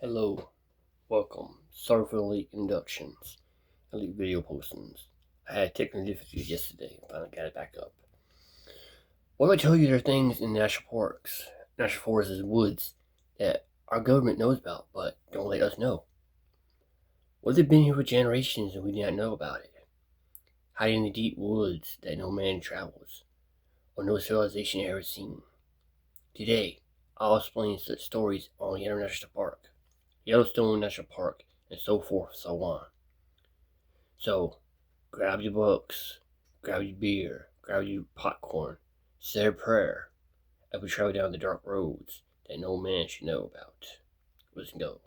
Hello, welcome. Sorry for the late inductions and late video postings. I had technical difficulties yesterday and finally got it back up. What if I tell you there are things in national parks, national forests, and woods that our government knows about but don't let us know? What if they've been here for generations and we do not know about it? Hiding in the deep woods that no man travels or no civilization ever seen. Today, I'll explain such stories on Yellowstone National Park, Yellowstone National Park, and so forth, so on. So, grab your books, grab your beer, grab your popcorn, say a prayer, as we travel down the dark roads that no man should know about. Let's go.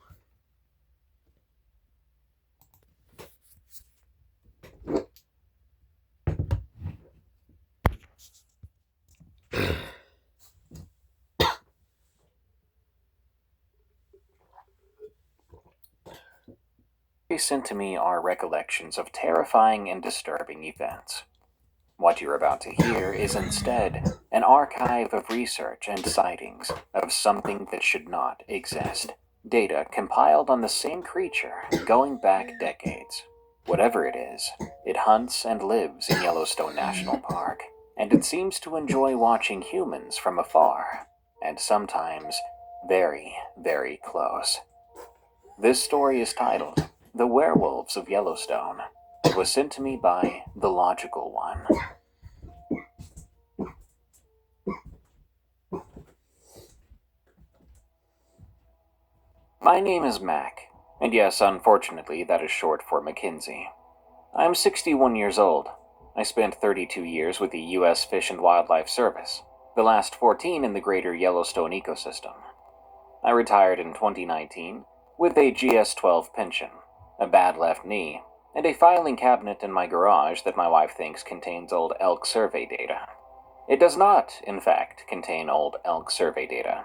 Sent to me are recollections of terrifying and disturbing events. What you're about to hear is instead an archive of research and sightings of something that should not exist. Data compiled on the same creature going back decades. Whatever it is, it hunts and lives in Yellowstone National Park, and it seems to enjoy watching humans from afar, and sometimes very, very close. This story is titled The Werewolves of Yellowstone. It was sent to me by The Logical One. My name is Mac, and yes, unfortunately, that is short for Mackenzie. I am 61 years old. I spent 32 years with the U.S. Fish and Wildlife Service, the last 14 in the greater Yellowstone ecosystem. I retired in 2019 with a GS-12 pension, a bad left knee, and a filing cabinet in my garage that my wife thinks contains old elk survey data. It does not, in fact, contain old elk survey data.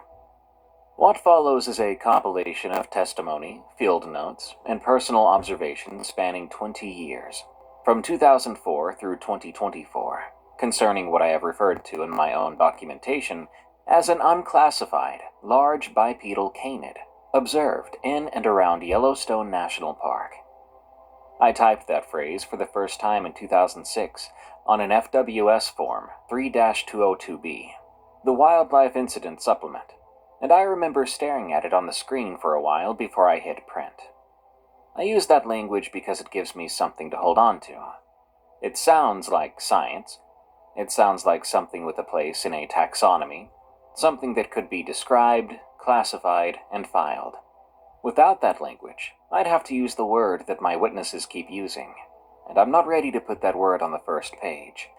What follows is a compilation of testimony, field notes, and personal observations spanning 20 years, from 2004 through 2024, concerning what I have referred to in my own documentation as an unclassified, large bipedal canid observed in and around Yellowstone National Park. I typed that phrase for the first time in 2006 on an FWS form 3-202B, the Wildlife Incident Supplement, and I remember staring at it on the screen for a while before I hit print. I use that language because it gives me something to hold on to. It sounds like science. It sounds like something with a place in a taxonomy, something that could be described, classified, and filed. Without that language, I'd have to use the word that my witnesses keep using, and I'm not ready to put that word on the first page.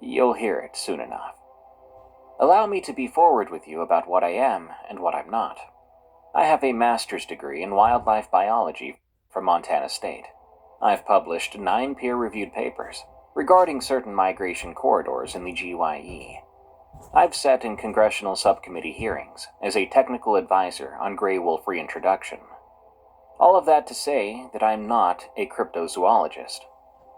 You'll hear it soon enough. Allow me to be forward with you about what I am and what I'm not. I have a master's degree in wildlife biology from Montana State. I've published 9 peer-reviewed papers regarding certain migration corridors in the GYE. I've sat in congressional subcommittee hearings as a technical advisor on gray wolf reintroduction. All of that to say that I'm not a cryptozoologist.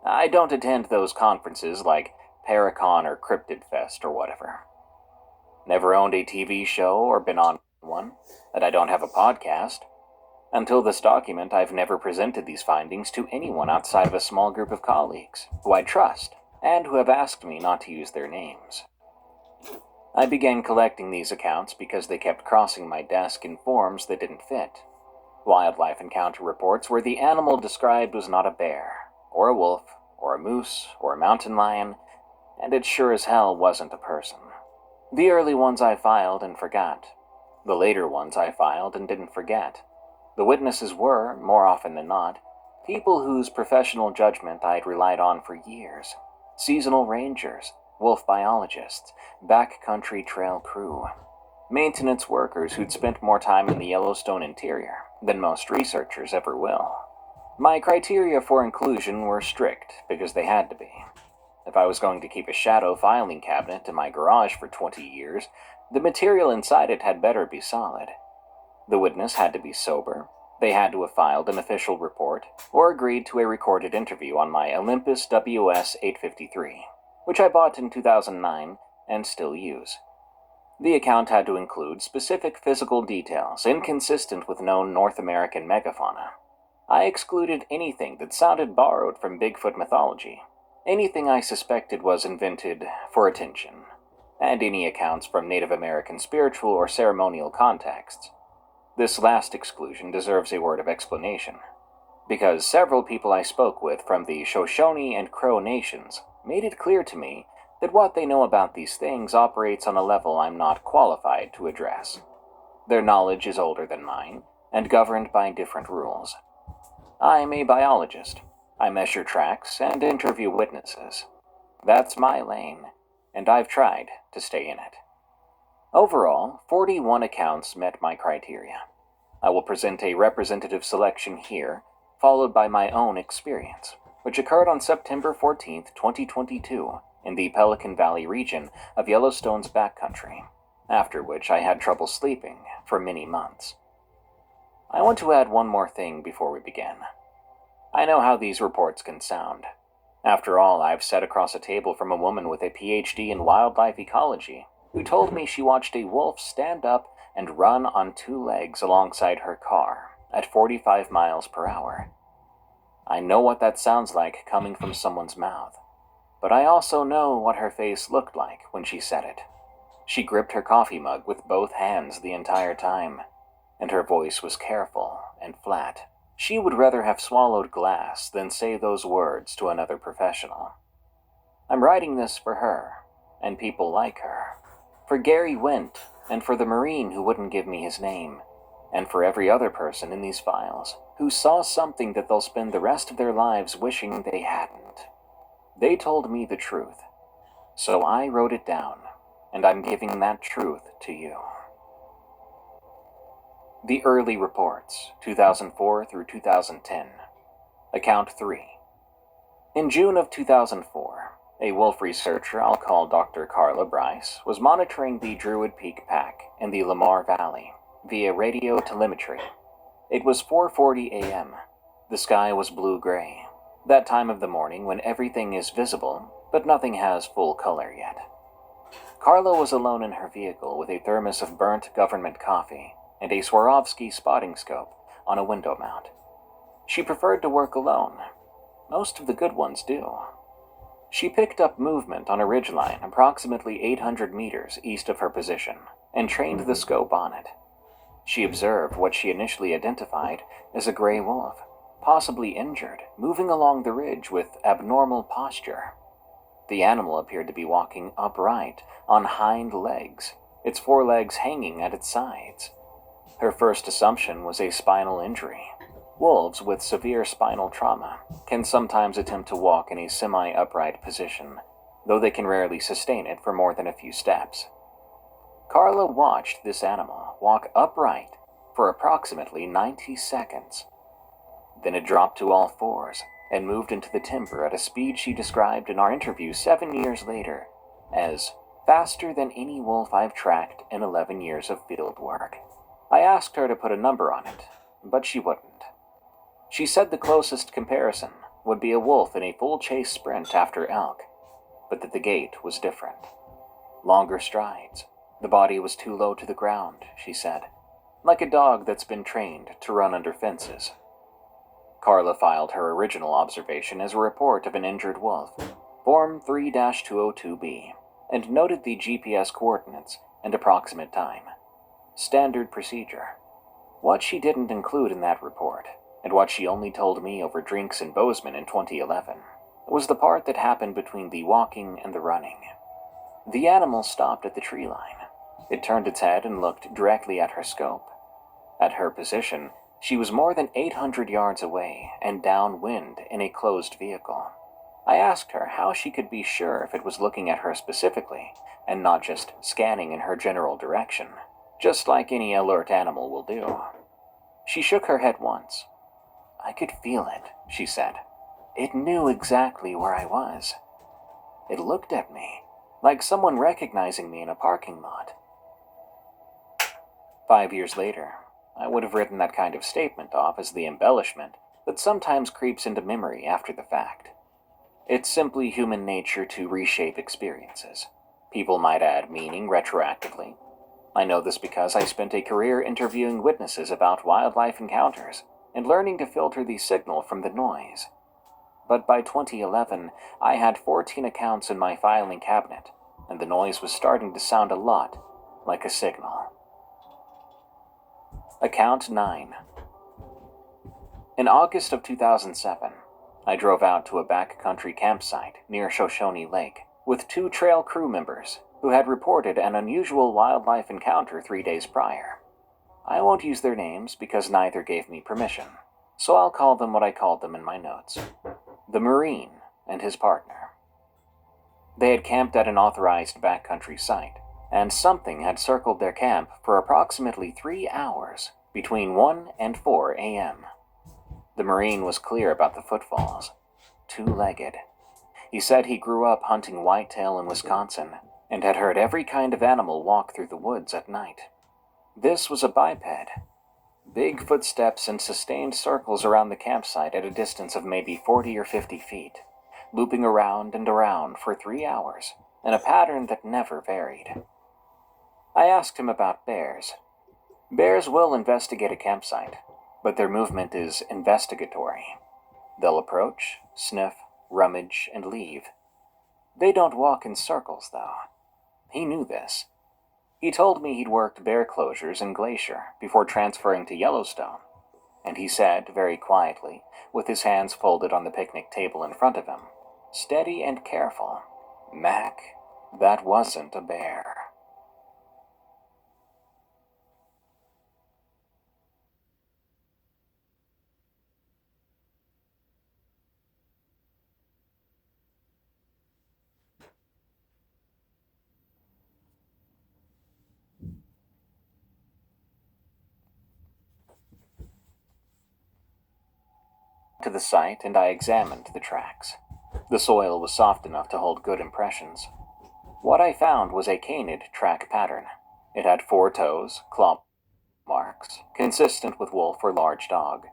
I don't attend those conferences like Paracon or Cryptid Fest or whatever. Never owned a TV show or been on one, and I don't have a podcast. Until this document, I've never presented these findings to anyone outside of a small group of colleagues who I trust and who have asked me not to use their names. I began collecting these accounts because they kept crossing my desk in forms that didn't fit. Wildlife encounter reports where the animal described was not a bear, or a wolf, or a moose, or a mountain lion, and it sure as hell wasn't a person. The early ones I filed and forgot. The later ones I filed and didn't forget. The witnesses were, more often than not, people whose professional judgment I'd relied on for years. Seasonal rangers, wolf biologists, backcountry trail crew, maintenance workers who'd spent more time in the Yellowstone interior than most researchers ever will. My criteria for inclusion were strict because they had to be. If I was going to keep a shadow filing cabinet in my garage for 20 years, the material inside it had better be solid. The witness had to be sober. They had to have filed an official report or agreed to a recorded interview on my Olympus WS-853, which I bought in 2009 and still use. The account had to include specific physical details inconsistent with known North American megafauna. I excluded anything that sounded borrowed from Bigfoot mythology, anything I suspected was invented for attention, and any accounts from Native American spiritual or ceremonial contexts. This last exclusion deserves a word of explanation, because several people I spoke with from the Shoshone and Crow nations made it clear to me that what they know about these things operates on a level I'm not qualified to address. Their knowledge is older than mine, and governed by different rules. I'm a biologist. I measure tracks and interview witnesses. That's my lane, and I've tried to stay in it. Overall, 41 accounts met my criteria. I will present a representative selection here, followed by my own experience, which occurred on September 14, 2022, in the Pelican Valley region of Yellowstone's backcountry, after which I had trouble sleeping for many months. I want to add one more thing before we begin. I know how these reports can sound. After all, I've sat across a table from a woman with a PhD in wildlife ecology who told me she watched a wolf stand up and run on two legs alongside her car at 45 miles per hour. I know what that sounds like coming from someone's mouth, but I also know what her face looked like when she said it. She gripped her coffee mug with both hands the entire time, and her voice was careful and flat. She would rather have swallowed glass than say those words to another professional. I'm writing this for her, and people like her. For Gary Wendt, and for the Marine who wouldn't give me his name, and for every other person in these files who saw something that they'll spend the rest of their lives wishing they hadn't. They told me the truth, so I wrote it down, and I'm giving that truth to you. The Early Reports, 2004 through 2010. Account 3. In June of 2004, a wolf researcher I'll call Dr. Carla Bryce was monitoring the Druid Peak Pack in the Lamar Valley via radio telemetry. It was 4:40 a.m. The sky was blue-gray, that time of the morning when everything is visible, but nothing has full color yet. Carla was alone in her vehicle with a thermos of burnt government coffee and a Swarovski spotting scope on a window mount. She preferred to work alone. Most of the good ones do. She picked up movement on a ridgeline approximately 800 meters east of her position and trained the scope on it. She observed what she initially identified as a gray wolf, possibly injured, moving along the ridge with abnormal posture. The animal appeared to be walking upright on hind legs, its forelegs hanging at its sides. Her first assumption was a spinal injury. Wolves with severe spinal trauma can sometimes attempt to walk in a semi-upright position, though they can rarely sustain it for more than a few steps. Carla watched this animal walk upright for approximately 90 seconds. Then it dropped to all fours and moved into the timber at a speed she described in our interview 7 years later as faster than any wolf I've tracked in 11 years of field work. I asked her to put a number on it, but she wouldn't. She said the closest comparison would be a wolf in a full chase sprint after elk, but that the gait was different. Longer strides. The body was too low to the ground, she said, like a dog that's been trained to run under fences. Carla filed her original observation as a report of an injured wolf, Form 3-202B, and noted the GPS coordinates and approximate time. Standard procedure. What she didn't include in that report, and what she only told me over drinks in Bozeman in 2011, was the part that happened between the walking and the running. The animal stopped at the tree line. It turned its head and looked directly at her scope. At her position, she was more than 800 yards away and downwind in a closed vehicle. I asked her how she could be sure if it was looking at her specifically, and not just scanning in her general direction, just like any alert animal will do. She shook her head once. I could feel it, she said. It knew exactly where I was. It looked at me, like someone recognizing me in a parking lot. 5 years later, I would have written that kind of statement off as the embellishment that sometimes creeps into memory after the fact. It's simply human nature to reshape experiences. People might add meaning retroactively, I know this because I spent a career interviewing witnesses about wildlife encounters and learning to filter the signal from the noise. But by 2011, I had 14 accounts in my filing cabinet, and the noise was starting to sound a lot like a signal. Account 9. In August of 2007, I drove out to a backcountry campsite near Shoshone Lake with 2 trail crew members who had reported an unusual wildlife encounter 3 days prior. I won't use their names because neither gave me permission, so I'll call them what I called them in my notes: the Marine and his partner. They had camped at an authorized backcountry site, and something had circled their camp for approximately 3 hours between 1 and 4 a.m. The Marine was clear about the footfalls. 2-legged. He said he grew up hunting whitetail in Wisconsin and had heard every kind of animal walk through the woods at night. This was a biped. Big footsteps and sustained circles around the campsite at a distance of maybe 40 or 50 feet, looping around and around for 3 hours, in a pattern that never varied. I asked him about bears. Bears will investigate a campsite, but their movement is investigatory. They'll approach, sniff, rummage, and leave. They don't walk in circles, though. He knew this. He told me he'd worked bear closures in Glacier before transferring to Yellowstone, and he said, very quietly, with his hands folded on the picnic table in front of him, steady and careful, "Mac, that wasn't a bear." To the site, and I examined the tracks. The soil was soft enough to hold good impressions. What I found was a canid track pattern. It had 4 toes, claw marks, consistent with wolf or large dog,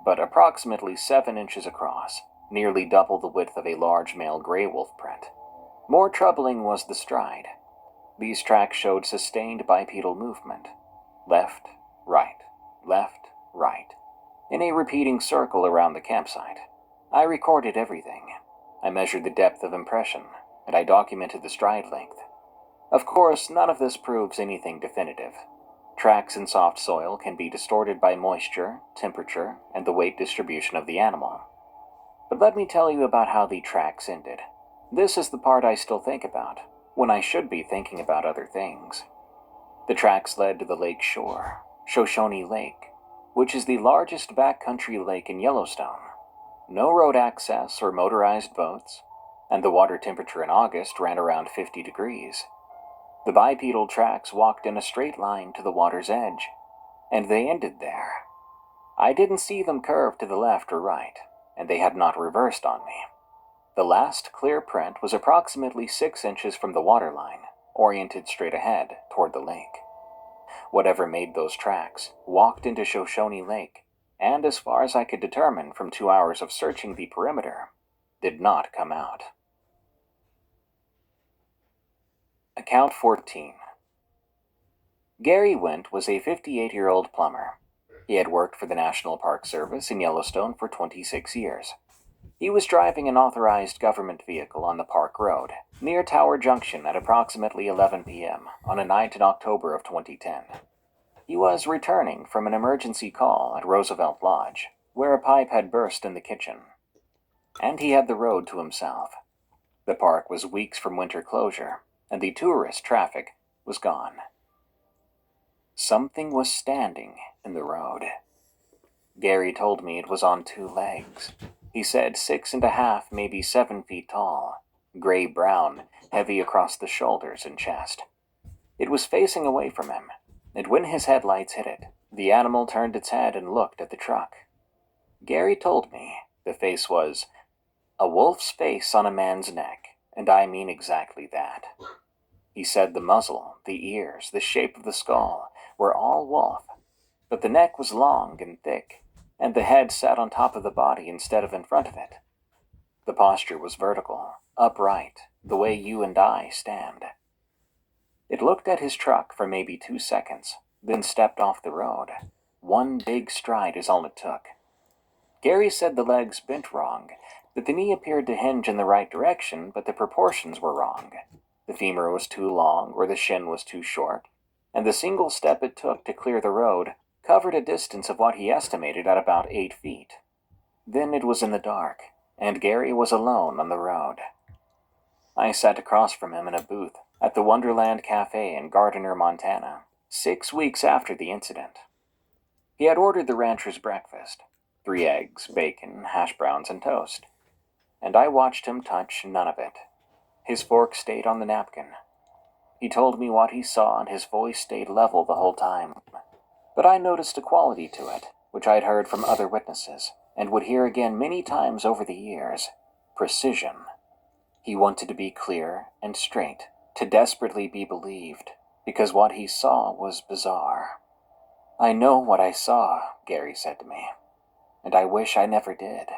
but approximately 7 inches across, nearly double the width of a large male gray wolf print. More troubling was the stride. These tracks showed sustained bipedal movement. Left, right, in a repeating circle around the campsite. I recorded everything. I measured the depth of impression, and I documented the stride length. Of course, none of this proves anything definitive. Tracks in soft soil can be distorted by moisture, temperature, and the weight distribution of the animal. But let me tell you about how the tracks ended. This is the part I still think about, when I should be thinking about other things. The tracks led to the lake shore, Shoshone Lake, which is the largest backcountry lake in Yellowstone. No road access or motorized boats, and the water temperature in August ran around 50 degrees. The bipedal tracks walked in a straight line to the water's edge, and they ended there. I didn't see them curve to the left or right, and they had not reversed on me. The last clear print was approximately 6 inches from the waterline, oriented straight ahead toward the lake. Whatever made those tracks walked into Shoshone Lake, and as far as I could determine from 2 hours of searching the perimeter, did not come out. Account 14. Gary Wendt was a 58-year-old plumber. He had worked for the National Park Service in Yellowstone for 26 years. He was driving an authorized government vehicle on the Park Road, near Tower Junction at approximately 11 p.m. on a night in October of 2010. He was returning from an emergency call at Roosevelt Lodge, where a pipe had burst in the kitchen. And he had the road to himself. The park was weeks from winter closure, and the tourist traffic was gone. Something was standing in the road. Gary told me it was on 2 legs. He said 6.5, maybe 7 feet tall, gray-brown, heavy across the shoulders and chest. It was facing away from him, and when his headlights hit it, the animal turned its head and looked at the truck. Gary told me the face was a wolf's face on a man's neck, and I mean exactly that. He said the muzzle, the ears, the shape of the skull were all wolf, but the neck was long and thick, and the head sat on top of the body instead of in front of it. The posture was vertical, upright, the way you and I stand. It looked at his truck for maybe 2 seconds, then stepped off the road. One big stride is all it took. Gary said the legs bent wrong, that the knee appeared to hinge in the right direction, but the proportions were wrong. The femur was too long or the shin was too short, and the single step it took to clear the road covered a distance of what he estimated at about 8 feet. Then it was in the dark, and Gary was alone on the road. I sat across from him in a booth at the Wonderland Cafe in Gardiner, Montana, 6 weeks after the incident. He had ordered the rancher's breakfast, 3 eggs, bacon, hash browns, and toast, and I watched him touch none of it. His fork stayed on the napkin. He told me what he saw, and his voice stayed level the whole time. But I noticed a quality to it, which I'd heard from other witnesses, and would hear again many times over the years: precision. He wanted to be clear and straight, to desperately be believed, because what he saw was bizarre. "I know what I saw," Gary said to me, "and I wish I never did."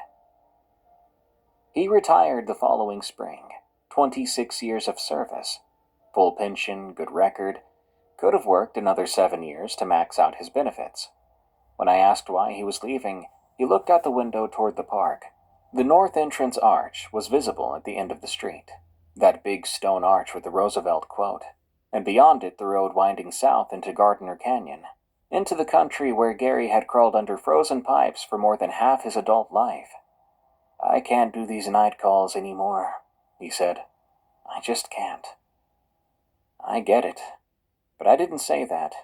He retired the following spring, 26 years of service, full pension, good record, could have worked another 7 years to max out his benefits. When I asked why he was leaving, he looked out the window toward the park. The north entrance arch was visible at the end of the street, that big stone arch with the Roosevelt quote, and beyond it the road winding south into Gardiner Canyon, into the country where Gary had crawled under frozen pipes for more than half his adult life. "I can't do these night calls anymore," he said. "I just can't." I get it, but I didn't say that,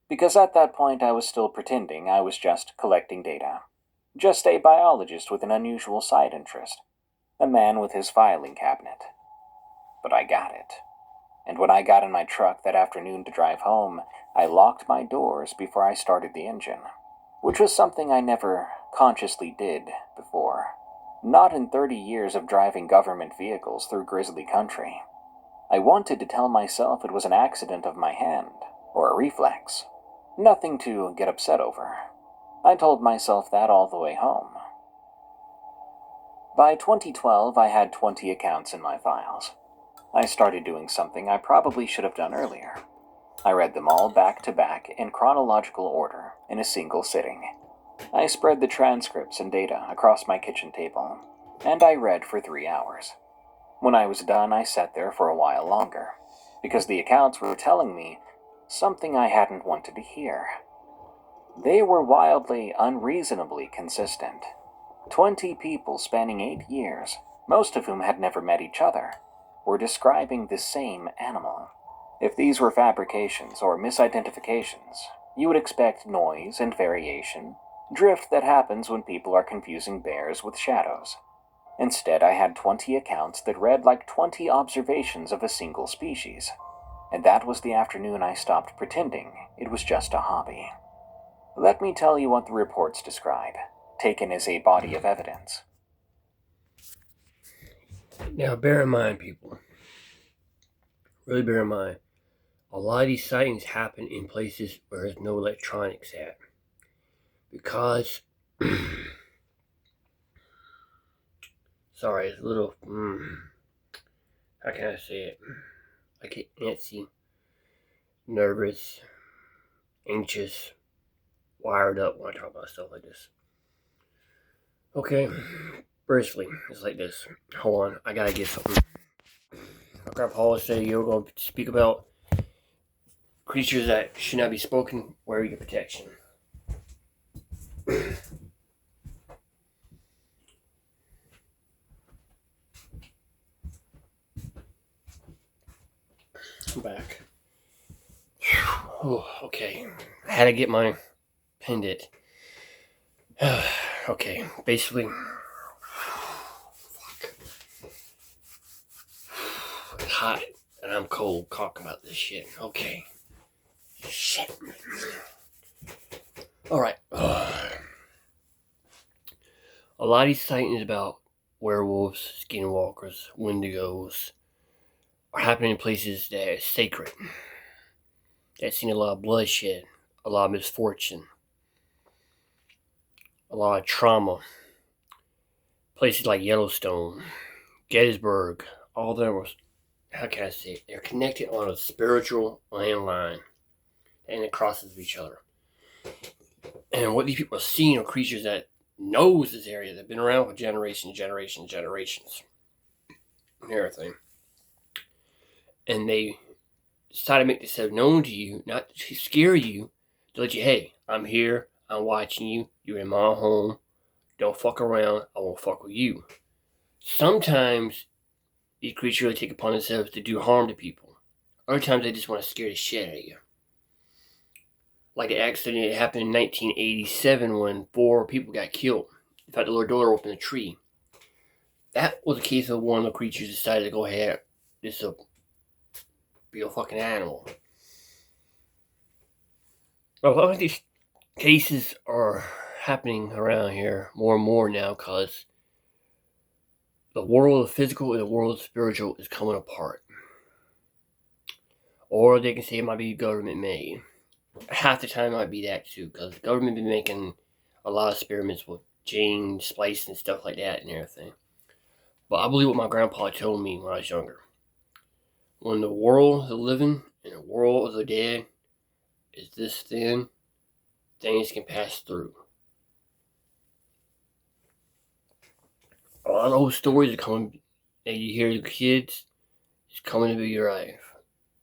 because at that point I was still pretending I was just collecting data. Just a biologist with an unusual side interest. A man with his filing cabinet. But I got it. And when I got in my truck that afternoon to drive home, I locked my doors before I started the engine, which was something I never consciously did before. Not in 30 years of driving government vehicles through grizzly country. I wanted to tell myself it was an accident of my hand, or a reflex. Nothing to get upset over. I told myself that all the way home. By 2012, I had 20 accounts in my files. I started doing something I probably should have done earlier. I read them all back to back in chronological order in a single sitting. I spread the transcripts and data across my kitchen table, and I read for 3 hours. When I was done, I sat there for a while longer, because the accounts were telling me something I hadn't wanted to hear. They were wildly, unreasonably consistent. 20 people spanning 8 years, most of whom had never met each other, were describing the same animal. If these were fabrications or misidentifications, you would expect noise and variation, drift that happens when people are confusing bears with shadows. Instead, I had 20 accounts that read like 20 observations of a single species. And that was the afternoon I stopped pretending it was just a hobby. Let me tell you what the reports describe, taken as a body of evidence. Now, bear in mind, people, really bear in mind, a lot of these sightings happen in places where there's no electronics at. Because, sorry, it's a little, how can I say it? I get antsy, nervous, anxious, wired up when I talk about stuff like this. Okay, firstly, it's like this. Hold on, I gotta get something. My grandpa always say you're going to speak about creatures that should not be spoken. Wear your protection. I'm back. Oh, okay. I had to get my pendant. Okay, basically, it's hot and I'm cold talking about this shit. Okay. Shit. Alright. A lot of these sightings about werewolves, skinwalkers, wendigos are happening in places that are sacred. That's seen a lot of bloodshed, a lot of misfortune, a lot of trauma. Places like Yellowstone, Gettysburg, all them how can I say it? They're connected on a spiritual landline, and it crosses each other. And what these people are seeing are creatures that knows this area, that've been around for generations, and everything. And they decide to make themselves known to you, not to scare you, to let you, hey, I'm here, I'm watching you, you're in my home, don't fuck around, I won't fuck with you. Sometimes these creatures really take upon themselves to do harm to people. Other times they just want to scare the shit out of you. Like the accident that happened in 1987 when 4 people got killed. In fact, the little daughter opened a tree. That was a case of one of the creatures decided to go ahead, this will be a fucking animal. A lot of these cases are happening around here more and more now because the world of physical and the world of spiritual is coming apart. Or they can say it might be government made. Half the time it might be that too, because the government been making a lot of experiments with gene splicing and stuff like that and everything. But I believe what my grandpa told me when I was younger. When the world of the living and the world of the dead is this thin, things can pass through. A lot of those stories are coming that you hear the kids, it's coming to be your life.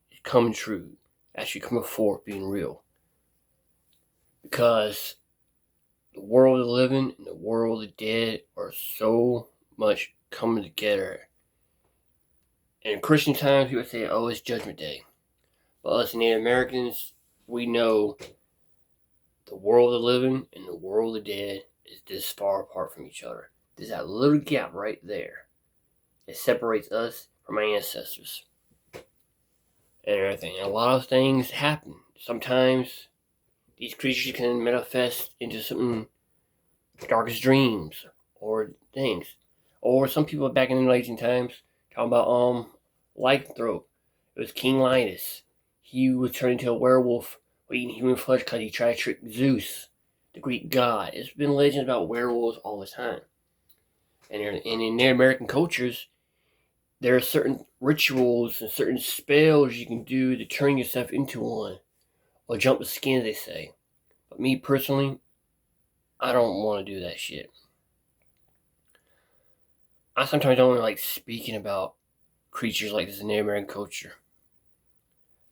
It's coming true. Actually coming forth being real. Because the world of the living and the world of the dead are so much coming together. And in Christian times, people say, oh, it's Judgment Day. But us Native Americans, we know the world of the living and the world of the dead is this far apart from each other. There's that little gap right there. It separates us from our ancestors. And everything. And a lot of things happen. Sometimes these creatures can manifest into something darkest dreams or things. Or some people back in the ancient times talking about lycanthrope. It was King Linus. He was turned into a werewolf eating human flesh because he tried to trick Zeus, the Greek god. It's been legends about werewolves all the time. And in their American cultures, there are certain rituals and certain spells you can do to turn yourself into one. Or jump the skin, they say. But me personally, I don't want to do that shit. I sometimes don't like speaking about creatures like this in the American culture.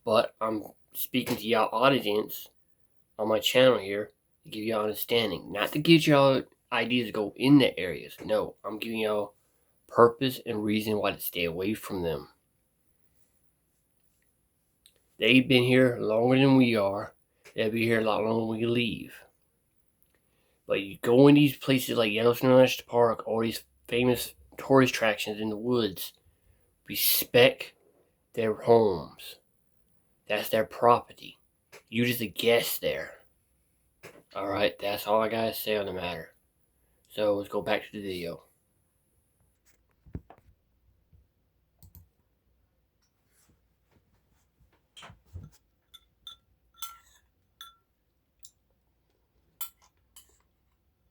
But I'm speaking to y'all audience on my channel here to give y'all understanding. Not to give y'all ideas to go in the areas. No, I'm giving y'all purpose and reason why to stay away from them. They've been here longer than we are. They'll be here a lot longer when we leave. But you go in these places like Yellowstone National Park or these famous tourist attractions in the woods, respect their homes. That's their property. You just a guest there. Alright, that's all I gotta say on the matter. So let's go back to the video.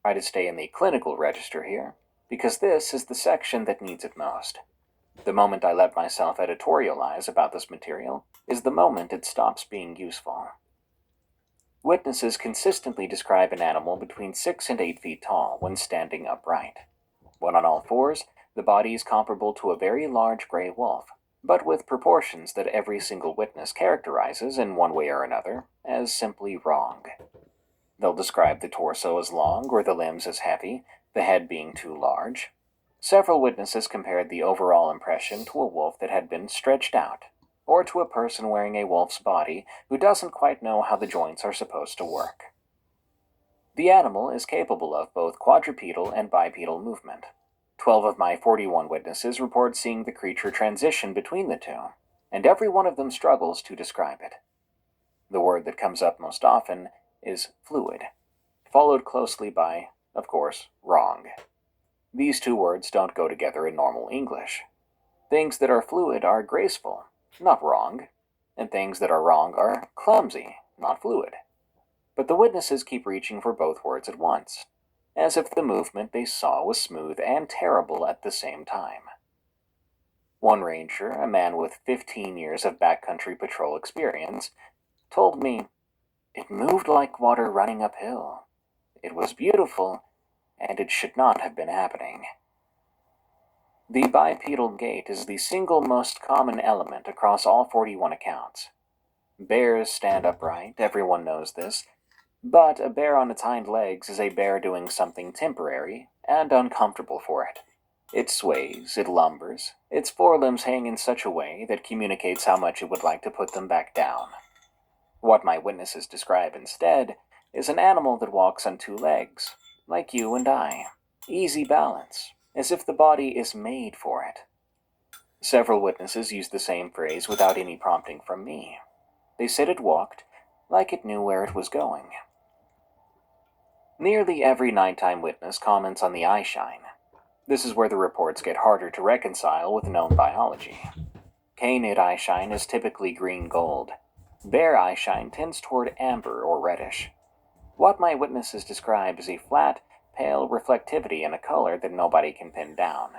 Try to stay in the clinical register here, because this is the section that needs it most. The moment I let myself editorialize about this material is the moment it stops being useful. Witnesses consistently describe an animal between 6 and 8 feet tall when standing upright. When on all fours, the body is comparable to a very large gray wolf, but with proportions that every single witness characterizes in one way or another as simply wrong. They'll describe the torso as long or the limbs as heavy, the head being too large. Several witnesses compared the overall impression to a wolf that had been stretched out, or to a person wearing a wolf's body who doesn't quite know how the joints are supposed to work. The animal is capable of both quadrupedal and bipedal movement. 12 of my 41 witnesses report seeing the creature transition between the two, and every one of them struggles to describe it. The word that comes up most often is fluid, followed closely by, of course, wrong. These two words don't go together in normal English. Things that are fluid are graceful, not wrong, and things that are wrong are clumsy, not fluid. But the witnesses keep reaching for both words at once, as if the movement they saw was smooth and terrible at the same time. One ranger, a man with 15 years of backcountry patrol experience, told me, "It moved like water running uphill. It was beautiful, and it should not have been happening." The bipedal gait is the single most common element across all 41 accounts. Bears stand upright, everyone knows this, but a bear on its hind legs is a bear doing something temporary and uncomfortable for it. It sways, it lumbers, its forelimbs hang in such a way that communicates how much it would like to put them back down. What my witnesses describe instead is an animal that walks on two legs, like you and I. Easy balance, as if the body is made for it. Several witnesses used the same phrase without any prompting from me. They said it walked like it knew where it was going. Nearly every nighttime witness comments on the eye shine. This is where the reports get harder to reconcile with known biology. Canid eye shine is typically green-gold. Bear eye shine tends toward amber or reddish. What my witnesses describe is a flat, pale reflectivity in a color that nobody can pin down.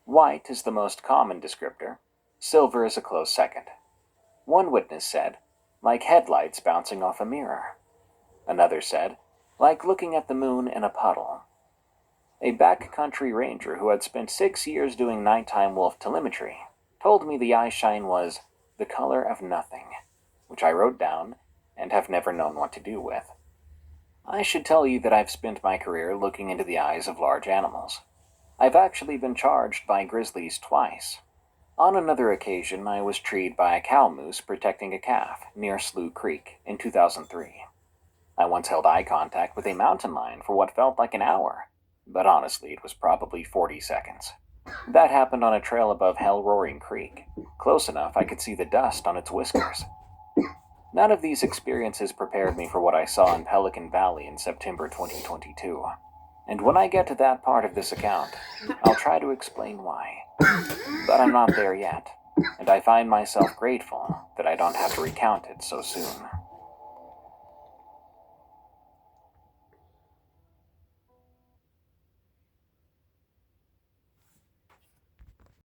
White is the most common descriptor. Silver is a close second. One witness said, like headlights bouncing off a mirror. Another said, like looking at the moon in a puddle. A backcountry ranger who had spent 6 years doing nighttime wolf telemetry told me the eye shine was the color of nothing, which I wrote down and have never known what to do with. I should tell you that I've spent my career looking into the eyes of large animals. I've actually been charged by grizzlies twice. On another occasion, I was treed by a cow moose protecting a calf near Slough Creek in 2003. I once held eye contact with a mountain lion for what felt like an hour, but honestly it was probably 40 seconds. That happened on a trail above Hell Roaring Creek, close enough I could see the dust on its whiskers. None of these experiences prepared me for what I saw in Pelican Valley in September 2022. And when I get to that part of this account, I'll try to explain why. But I'm not there yet, and I find myself grateful that I don't have to recount it so soon.